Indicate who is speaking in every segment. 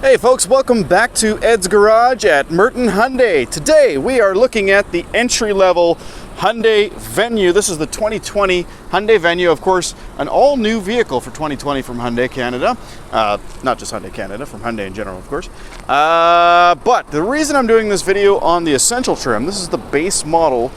Speaker 1: Hey folks, welcome back to Ed's Garage at Merton Hyundai. Today we are looking at the entry-level Hyundai Venue. This is the 2020 Hyundai Venue, of course, an all-new vehicle for 2020 from Hyundai Canada. Not just Hyundai Canada, from Hyundai in general, of course. But the reason I'm doing this video on the Essential trim, this is the base model.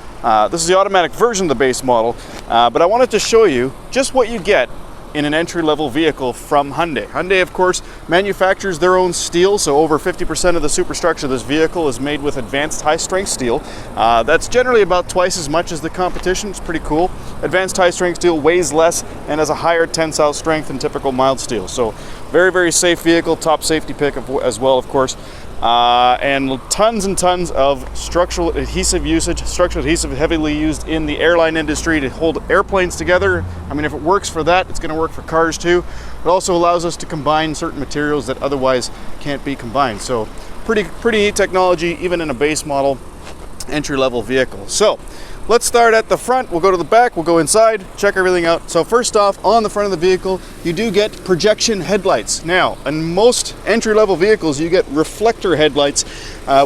Speaker 1: This is the automatic version of the base model, but I wanted to show you just what you get in an entry-level vehicle from Hyundai. Hyundai, of course, manufactures their own steel, so over 50% of the superstructure of this vehicle is made with advanced high-strength steel. That's generally about twice as much as the competition. It's pretty cool. Advanced high-strength steel weighs less and has a higher tensile strength than typical mild steel. So very, very safe vehicle, top safety pick as well, of course. And tons and tons of structural adhesive usage. Structural adhesive heavily used in the airline industry to hold airplanes together. I mean, if it works for that, it's going to work for cars too. It also allows us to combine certain materials that otherwise can't be combined. So pretty neat technology, even in a base model entry-level vehicle. So let's start at the front. We'll go to the back, we'll go inside, check everything out. So first off, on the front of the vehicle, you do get projection headlights. Now, in most entry-level vehicles, you get reflector headlights,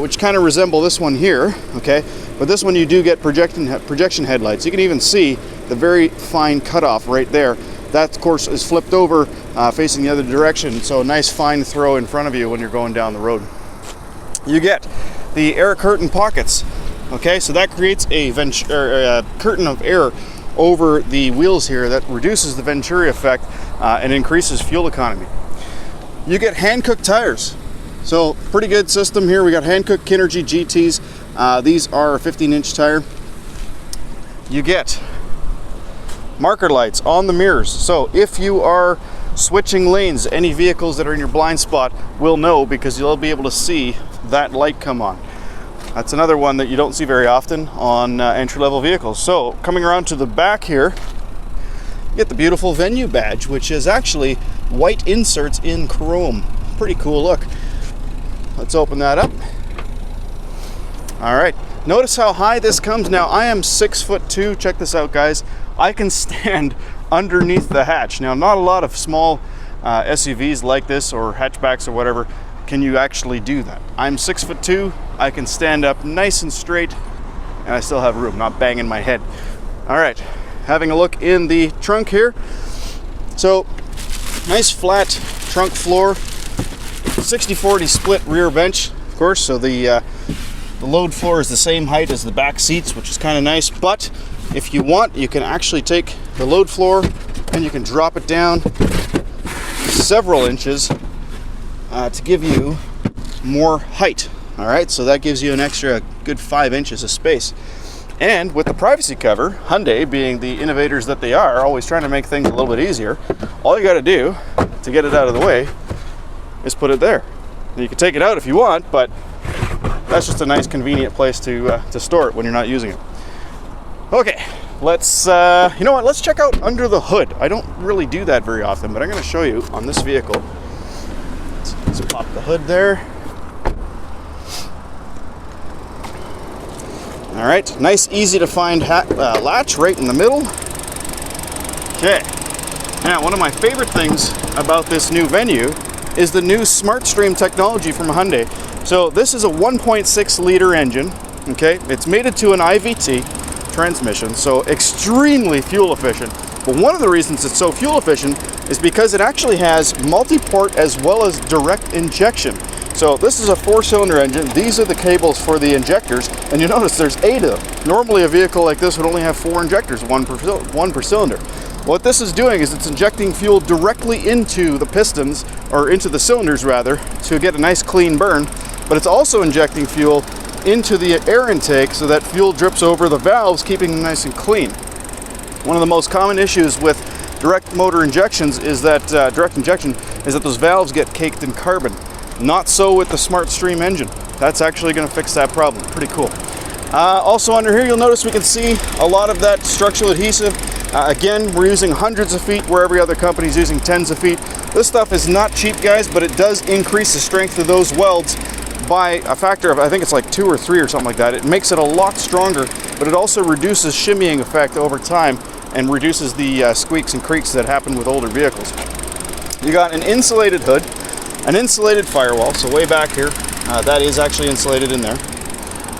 Speaker 1: which kind of resemble this one here, okay? But this one you do get projection headlights. You can even see the very fine cutoff right there. That, of course, is flipped over, facing the other direction. So a nice fine throw in front of you when you're going down the road. You get the air curtain pockets. Okay, so that creates a curtain of air over the wheels here that reduces the Venturi effect and increases fuel economy. You get hand-cooked tires. So pretty good system here. We got hand-cooked Kinergy GTs. These are a 15-inch tire. You get marker lights on the mirrors. So if you are switching lanes, any vehicles that are in your blind spot will know, because you'll be able to see that light come on. That's another one that you don't see very often on entry-level vehicles. So coming around to the back here, you get the beautiful Venue badge, which is actually white inserts in chrome. Pretty cool look. Let's open that up. All right, notice how high this comes. Now I am 6'2". Check this out, guys. I can stand underneath the hatch. Now, not a lot of small SUVs like this, or hatchbacks or whatever, can you actually do that. I'm 6'2". I can stand up nice and straight, and I still have room, not banging my head. All right, having a look in the trunk here. So nice flat trunk floor, 60-40 split rear bench, of course. So the load floor is the same height as the back seats, which is kind of nice. But if you want, you can actually take the load floor and you can drop it down several inches to give you more height. All right, so that gives you an extra good 5 inches of space. And with the privacy cover, Hyundai, being the innovators that they are, always trying to make things a little bit easier, all you got to do to get it out of the way is put it there. And you can take it out if you want, but that's just a nice convenient place to store it when you're not using it. Okay, let's you know what, let's check out under the hood. I don't really do that very often, but I'm going to show you on this vehicle. Let's pop the hood there. All right, nice, easy to find latch right in the middle. Okay, now one of my favorite things about this new Venue is the new SmartStream technology from Hyundai. So this is a 1.6 liter engine, okay? It's mated to an IVT transmission, so extremely fuel efficient. But one of the reasons it's so fuel efficient is because it actually has multi-port as well as direct injection. So this is a 4-cylinder engine. These are the cables for the injectors, and you notice there's 8 of them. Normally a vehicle like this would only have 4 injectors, one per cylinder. What this is doing is it's injecting fuel directly into the pistons, or into the cylinders rather, to get a nice clean burn, but it's also injecting fuel into the air intake so that fuel drips over the valves, keeping them nice and clean. One of the most common issues with direct injection is that those valves get caked in carbon. Not so with the SmartStream engine. That's actually going to fix that problem. Pretty cool. Also under here, you'll notice we can see a lot of that structural adhesive. Again, we're using hundreds of feet where every other company is using tens of feet. This stuff is not cheap, guys, but it does increase the strength of those welds by a factor of, I think it's like 2 or 3 or something like that. It makes it a lot stronger, but it also reduces shimmying effect over time and reduces the squeaks and creaks that happen with older vehicles. You got an insulated hood. an insulated firewall, so way back here, that is actually insulated in there.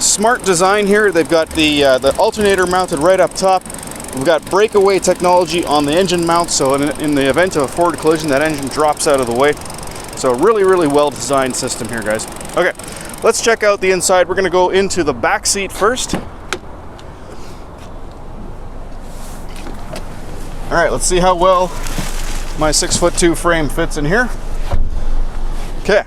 Speaker 1: Smart design here. They've got the alternator mounted right up top. We've got breakaway technology on the engine mount, so in the event of a forward collision, that engine drops out of the way. So really, really well designed system here, guys. Okay, let's check out the inside. We're going to go into the back seat first. All right, let's see how well my 6'2" frame fits in here. Okay,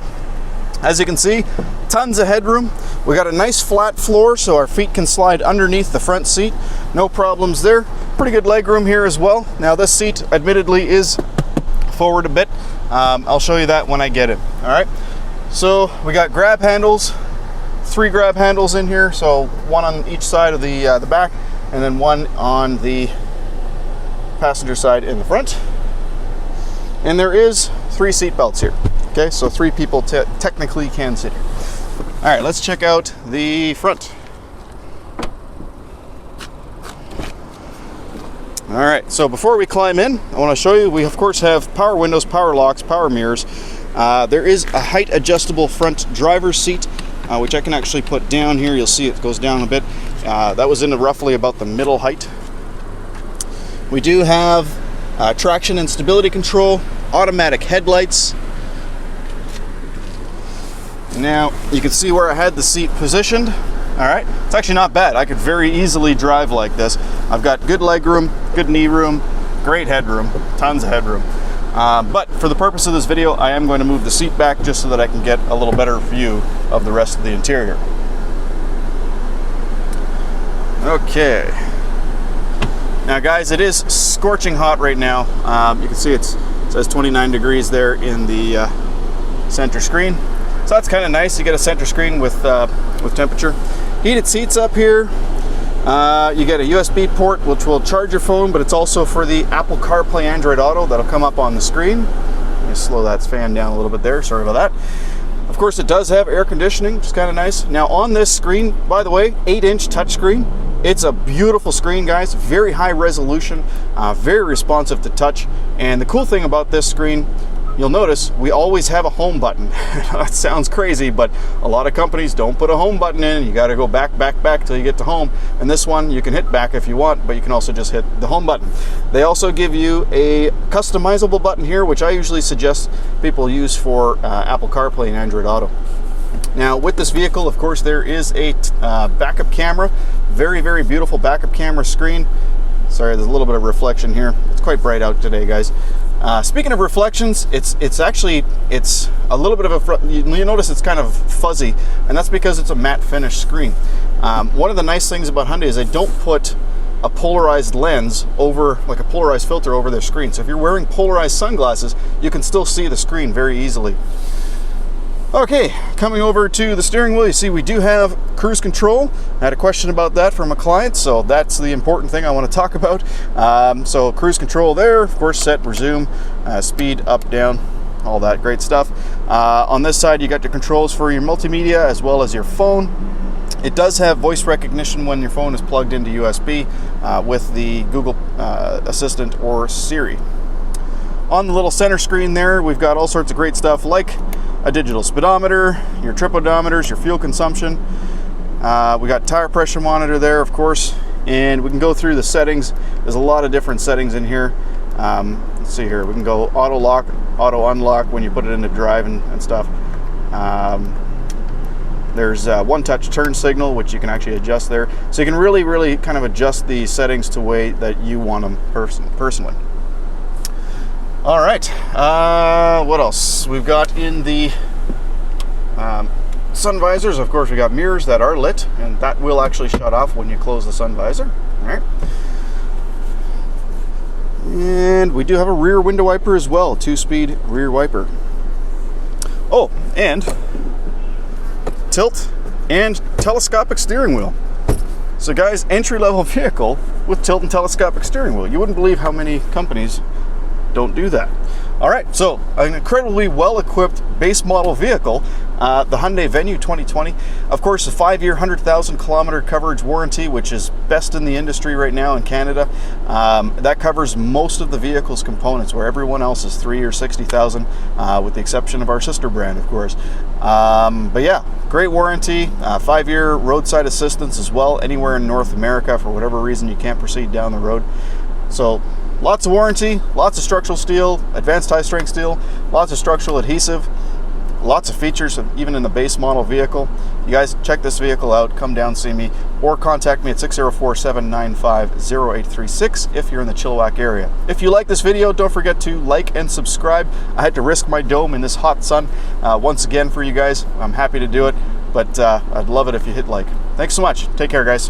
Speaker 1: as you can see, tons of headroom. We got a nice flat floor so our feet can slide underneath the front seat. No problems there. Pretty good leg room here as well. Now this seat admittedly is forward a bit. I'll show you that when I get it. All right, so we got grab handles, 3 grab handles in here, so one on each side of the back and then one on the passenger side in the front. And there is 3 seat belts here. Okay, so 3 people technically can sit here. All right, let's check out the front. All right, so before we climb in, I want to show you, we of course have power windows, power locks, power mirrors. There is a height adjustable front driver's seat, which I can actually put down here. You'll see it goes down a bit. That was in roughly about the middle height. We do have traction and stability control, automatic headlights. Now you can see where I had the seat positioned. All right, it's actually not bad. I could very easily drive like this. I've got good leg room, good knee room, great headroom, tons of headroom. But for the purpose of this video, I am going to move the seat back just so that I can get a little better view of the rest of the interior. Okay. Now guys, it is scorching hot right now. You can see it says 29 degrees there in the center screen. So that's kind of nice. You get a center screen with temperature. Heated seats up here. You get a USB port which will charge your phone, but it's also for the Apple CarPlay Android Auto that'll come up on the screen. Let me slow that fan down a little bit there. Sorry about that. Of course, it does have air conditioning, which is kind of nice. Now on this screen, by the way, 8-inch touchscreen. It's a beautiful screen, guys. Very high resolution, very responsive to touch. And the cool thing about this screen, you'll notice we always have a home button. That sounds crazy, but a lot of companies don't put a home button in. You got to go back till you get to home. And this one, you can hit back if you want, but you can also just hit the home button. They also give you a customizable button here, which I usually suggest people use for Apple CarPlay and Android Auto. Now with this vehicle, of course, there is a backup camera. Very, very beautiful backup camera screen. Sorry, there's a little bit of reflection here. It's quite bright out today, guys. Speaking of reflections, it's a little bit of a, you notice it's kind of fuzzy, and that's because it's a matte finish screen. One of the nice things about Hyundai is they don't put a polarized lens over, like a polarized filter over their screen. So if you're wearing polarized sunglasses, you can still see the screen very easily. Okay, coming over to the steering wheel, you see we do have cruise control. I had a question about that from a client, so that's the important thing I want to talk about. So cruise control there, of course, set, resume, speed, up, down, all that great stuff. On this side, you got your controls for your multimedia as well as your phone. It does have voice recognition when your phone is plugged into USB with the Google Assistant or Siri. On the little center screen there, we've got all sorts of great stuff like a digital speedometer, your trip odometers, your fuel consumption. We got tire pressure monitor there, of course, and we can go through the settings. There's a lot of different settings in here. Let's see here. We can go auto lock, auto unlock when you put it into drive and stuff. There's one-touch turn signal, which you can actually adjust there. So you can really kind of adjust the settings to the way that you want them personally. All right, what else? We've got in the sun visors, of course, we got mirrors that are lit, and that will actually shut off when you close the sun visor. All right. And we do have a rear window wiper as well, 2-speed rear wiper. Oh, and tilt and telescopic steering wheel. So guys, entry-level vehicle with tilt and telescopic steering wheel. You wouldn't believe how many companies don't do that. All right, so an incredibly well-equipped base model vehicle, the Hyundai Venue 2020. Of course, a 5-year, 100,000-kilometer coverage warranty, which is best in the industry right now in Canada. That covers most of the vehicle's components, where everyone else is 3 or 60,000, with the exception of our sister brand, of course. But yeah, great warranty, 5-year roadside assistance as well, anywhere in North America for whatever reason you can't proceed down the road. So lots of warranty, lots of structural steel, advanced high strength steel, lots of structural adhesive, lots of features even in the base model vehicle. You guys check this vehicle out, come down, see me, or contact me at 604-795-0836 if you're in the Chilliwack area. If you like this video, don't forget to like and subscribe. I had to risk my dome in this hot sun once again for you guys. I'm happy to do it, but I'd love it if you hit like. Thanks so much. Take care, guys.